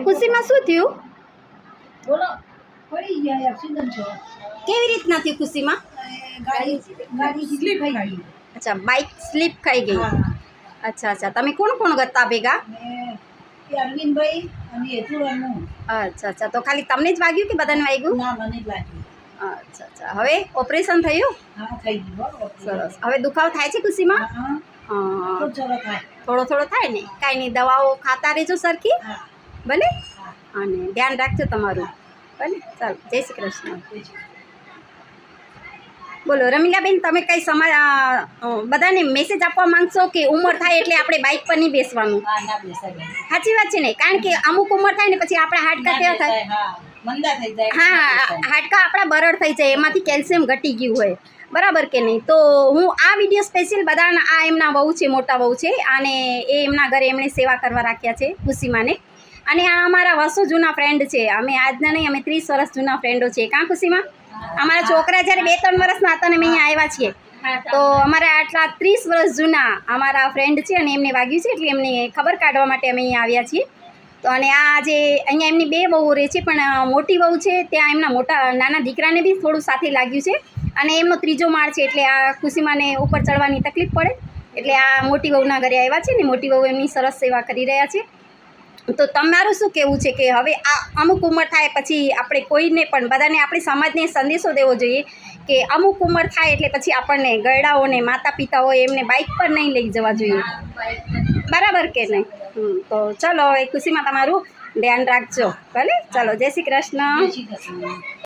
ખુશીમાં શું થયું? બોલો પડી ગયા એક્સિડન્ટ છો કેવી રીતના થયું ખુશીમાં? ગાડી સ્લીપ થઈ ગઈ અચ્છા, બાઇક સ્લીપ ખાઈ ગઈ. હા અચ્છા અચ્છા, તમે કોણ કોણ હતા ભેગા? ને એ અરવિંદભાઈ અને હેતુરાનું અચ્છા અચ્છા, તો ખાલી તમને જ વાગ્યું કે બધાને વાગ્યું? ના મને જ લાગ્યું અચ્છા અચ્છા, હવે ઓપરેશન થયું? હા થઈ ગયું સરસ. હવે દુખાવો થાય છે ખુશીમાં? હા હા, તો ચલો થાય થોડો થોડો થાય ને, કાંઈ નહીં, દવાઓ ખાતા રહેજો સરખી, હા ભલે, હા અને ધ્યાન રાખજો તમારું, ભલે. ચાલો, જય શ્રી કૃષ્ણ. બોલો રમીલાબેન, તમે કઈ બધાને મેસેજ આપવા માંગશો કે ઉંમર થાય એટલે આપણે બાઇક પર નહીં બેસવાનું? હા ના બેસાય સાચી વાત છે ને, કારણ કે અમુક ઉંમર થાય ને પછી આપણા હાડકા કેવા થાય? હા મંદા થઈ જાય હા, હાડકા આપણા બરડ થઈ જાય, એમાંથી કેલ્શિયમ ઘટી ગયું હોય, બરાબર કે નહીં? તો હું આ વિડીયો સ્પેશિયલ બધાના, આ એમના વહુ છે, મોટા વહુ છે, અને એ એમના ઘરે એમણે સેવા કરવા રાખ્યા છે ખુશીમાને, અને આ અમારા વર્ષો જૂના ફ્રેન્ડ છે. અમે આજના નહીં, અમે 30 વર્ષ જૂના ફ્રેન્ડો છે. કાં ખુશીમાં? અમારા છોકરા જ્યારે 2-3 વર્ષના હતા ને અમે અહીંયા આવ્યા છીએ, તો અમારા આટલા 30 વર્ષ જૂના અમારા ફ્રેન્ડ છે, અને એમને વાગ્યું છે એટલે એમને ખબર કાઢવા માટે અમે અહીંયા આવ્યા છીએ. તો અને આ જે અહીંયા એમની 2 વહુઓ રહે છે, પણ મોટી વહુ છે ત્યાં એમના નાના દીકરાને બી થોડું સાથે લાગ્યું છે, અને એમનો 3જો માળ છે, એટલે આ ખુશીમાને ઉપર ચડવાની તકલીફ પડે, એટલે આ મોટી વહુના ઘરે આવ્યા છે ને મોટી વહુ એમની સરસ સેવા કરી રહ્યા છે. તો તમારું શું કહેવું છે કે હવે આ અમુક ઉંમર થાય પછી આપણે કોઈને પણ, બધાને આપણી સમાજને સંદેશો દેવો જોઈએ કે અમુક ઉંમર થાય એટલે પછી આપણને ગરડાઓને, માતા પિતા હોય એમને બાઇક પર નહીં લઈ જવા જોઈએ, બરાબર કે નહીં? તો ચલો, હવે ખુશીમાં તમારું ધ્યાન રાખજો, ભલે. ચાલો, જય શ્રી કૃષ્ણ.